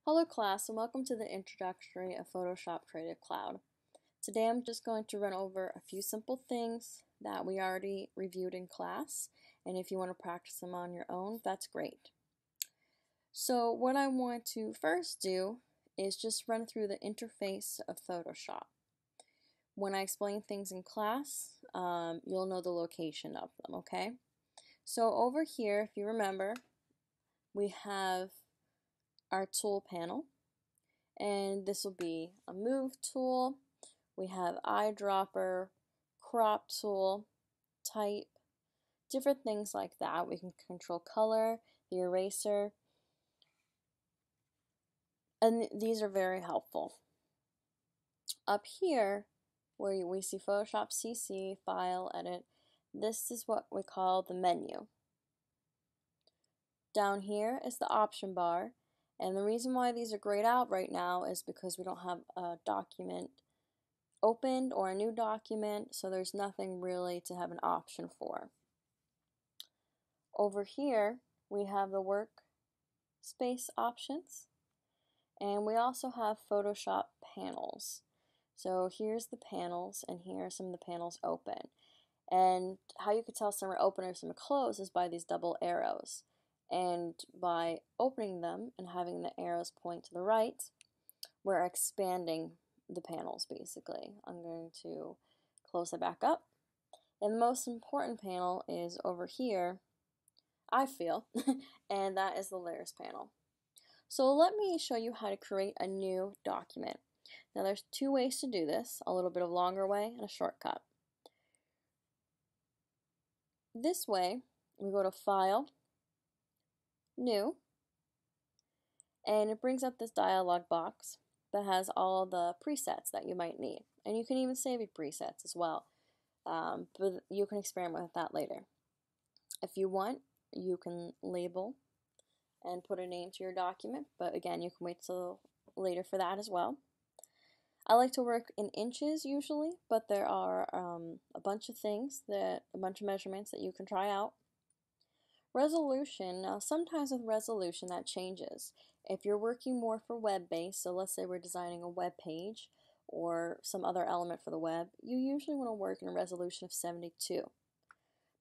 Hello class and welcome to the Introductory of Photoshop Creative Cloud. Today I'm just going to run over a few simple things that we already reviewed in class, and if you want to practice them on your own, that's great. So what I want to first do is just run through the interface of Photoshop. When I explain things in class, you'll know the location of them, okay? So over here, if you remember, we have our tool panel, and this will be a move tool. We have eyedropper, crop tool, type, different things like that. We can control color, the eraser, and these are very helpful. Up here, where we see Photoshop CC, File, Edit, this is what we call the menu. Down here is the option bar, and the reason why these are grayed out right now is because we don't have a document opened or a new document, so there's nothing really to have an option for. Over here we have the workspace options, and we also have Photoshop panels. So here's the panels, and here are some of the panels open. And how you can tell some are open or some are closed is by these double arrows. And by opening them and having the arrows point to the right, we're expanding the panels basically. I'm going to close it back up. And the most important panel is over here, I feel, and that is the layers panel. So let me show you how to create a new document. Now there's two ways to do this, a little bit of a longer way and a shortcut. This way, we go to File, New, and it brings up this dialog box that has all the presets that you might need. And you can even save your presets as well, but you can experiment with that later. If you want, you can label and put a name to your document, but again, you can wait till later for that as well. I like to work in inches usually, but there are a bunch of measurements that you can try out. Resolution, now sometimes with resolution that changes. If you're working more for web-based, so let's say we're designing a web page or some other element for the web, you usually want to work in a resolution of 72.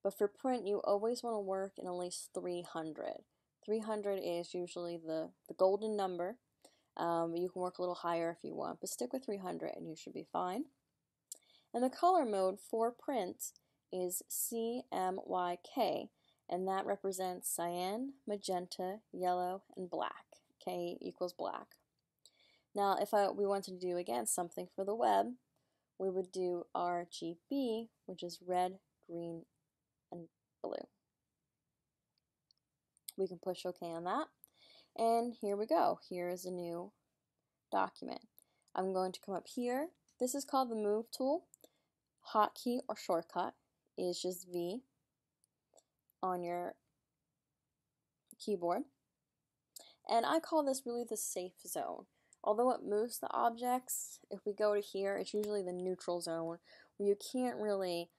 But for print, you always want to work in at least 300. 300 is usually the golden number. You can work a little higher if you want, but stick with 300 and you should be fine. And the color mode for print is CMYK, and that represents cyan, magenta, yellow, and black. K equals black. Now, if we wanted to do, again, something for the web, we would do RGB, which is red, green, and blue. We can push OK on that. And here we go. Here is a new document. I'm going to come up here. This is called the Move tool. Hotkey or shortcut is just V on your keyboard. And I call this really the safe zone. Although it moves the objects, if we go to here, it's usually the neutral zone where you can't really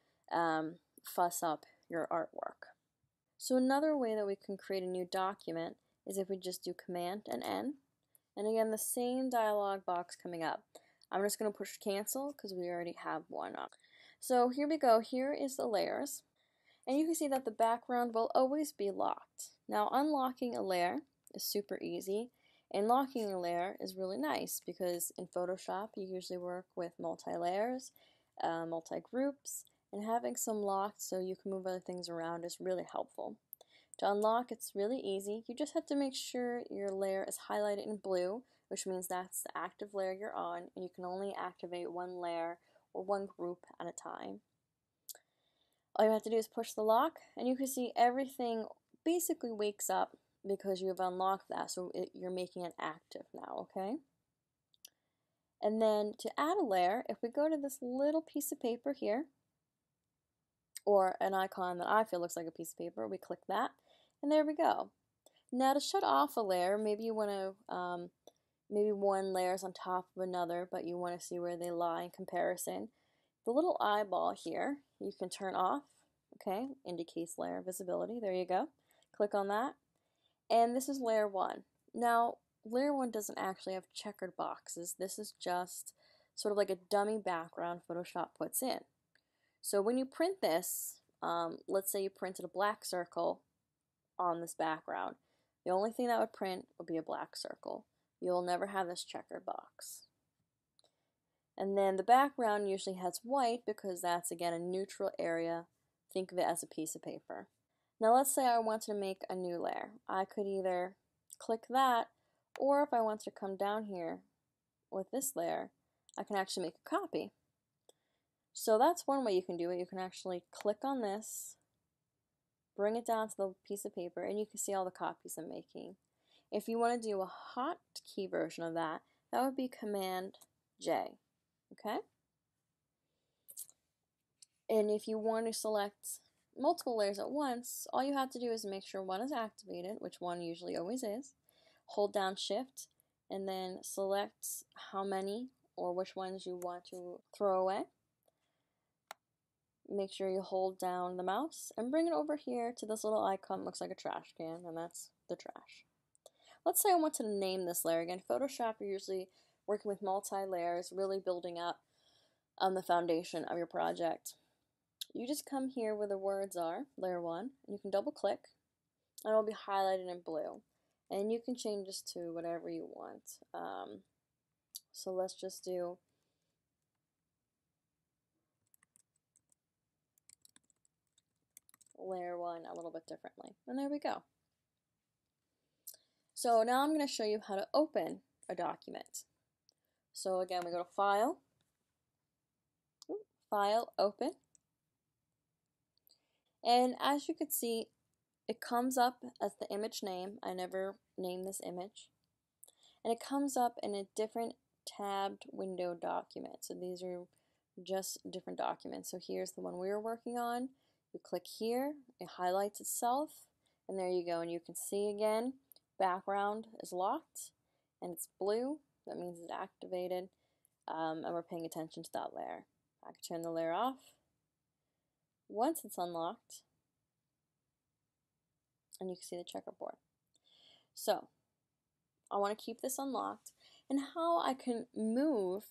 fuss up your artwork. So another way that we can create a new document is if we just do Command and N. And again, the same dialog box coming up. I'm just going to push cancel because we already have one up. So here we go. Here is the layers. And you can see that the background will always be locked. Now unlocking a layer is super easy, and locking a layer is really nice because in Photoshop you usually work with multi-layers, multi-groups, and having some locked so you can move other things around is really helpful. To unlock, it's really easy. You just have to make sure your layer is highlighted in blue, which means that's the active layer you're on, and you can only activate one layer or one group at a time. All you have to do is push the lock, and you can see everything basically wakes up because you've unlocked that, so you're making it active now, okay? And then to add a layer, if we go to this little piece of paper here, or an icon that I feel looks like a piece of paper, we click that, and there we go. Now to shut off a layer, maybe you want to, maybe one layer is on top of another, but you want to see where they lie in comparison. The little eyeball here, you can turn off, okay, indicates layer visibility, there you go. Click on that, and this is layer 1. Now, layer 1 doesn't actually have checkered boxes. This is just sort of like a dummy background Photoshop puts in. So when you print this, let's say you printed a black circle on this background. The only thing that would print would be a black circle. You'll never have this checkered box. And then the background usually has white because that's, again, a neutral area. Think of it as a piece of paper. Now let's say I wanted to make a new layer. I could either click that, or if I want to come down here with this layer, I can actually make a copy. So that's one way you can do it. You can actually click on this, bring it down to the piece of paper, and you can see all the copies I'm making. If you want to do a hotkey version of that, that would be Command J. Okay? And if you want to select multiple layers at once, all you have to do is make sure one is activated, which one usually always is. Hold down Shift, and then select how many or which ones you want to throw away. Make sure you hold down the mouse and bring it over here to this little icon that looks like a trash can, and that's the trash. Let's say I wanted to name this layer. Again, Photoshop, you're usually working with multi-layers, really building up the foundation of your project. You just come here where the words are, layer 1, and you can double click, and it'll be highlighted in blue. And you can change this to whatever you want. So let's just do layer 1 a little bit differently. And there we go. So now I'm going to show you how to open a document. So again, we go to File, File, Open. And as you can see, it comes up as the image name. I never named this image. And it comes up in a different tabbed window document. So these are just different documents. So here's the one we were working on. You click here, it highlights itself, and there you go. And you can see again, background is locked, and it's blue. That means it's activated, and we're paying attention to that layer. I can turn the layer off once it's unlocked, and you can see the checkerboard. So I want to keep this unlocked, and how I can move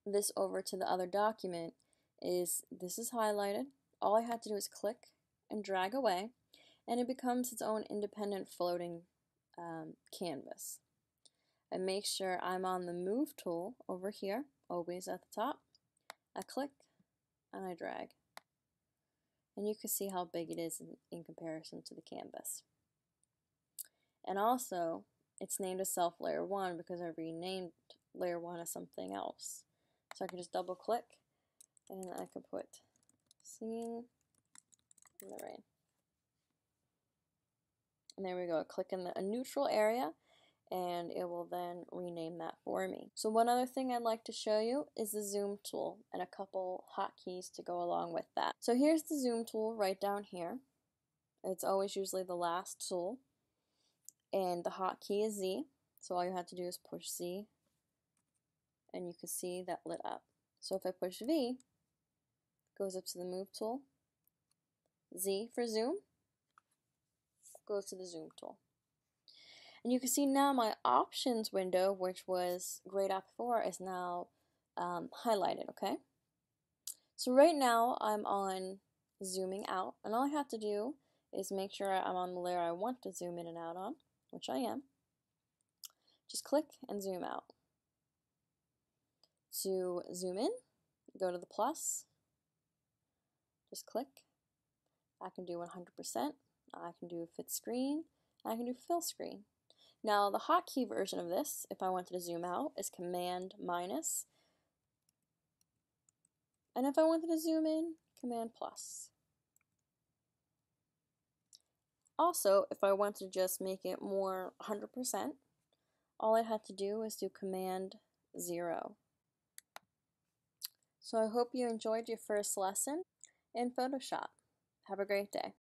this over to the other document is this is highlighted. All I have to do is click and drag away, and it becomes its own independent floating canvas. I make sure I'm on the Move tool over here, always at the top. I click and I drag. And you can see how big it is in comparison to the canvas. And also, it's named itself layer 1 because I renamed layer 1 as something else. So I can just double click and I can put Singing in the Rain. And there we go. Click in a neutral area and it will then rename that for me. So one other thing I'd like to show you is the zoom tool and a couple hotkeys to go along with that. So here's the zoom tool right down here. It's always usually the last tool. And the hotkey is Z. So all you have to do is push Z and you can see that lit up. So if I push V, it goes up to the Move tool. Z for zoom goes to the zoom tool. And you can see now my options window, which was grayed out before, is now highlighted, okay? So right now I'm on zooming out, and all I have to do is make sure I'm on the layer I want to zoom in and out on, which I am. Just click and zoom out. To zoom in, go to the plus, just click. I can do 100%, I can do fit screen, I can do fill screen. Now the hotkey version of this, if I wanted to zoom out, is Command minus. And if I wanted to zoom in, Command plus. Also, if I want to just make it more 100%, all I had to do is do Command 0. So I hope you enjoyed your first lesson in Photoshop. Have a great day.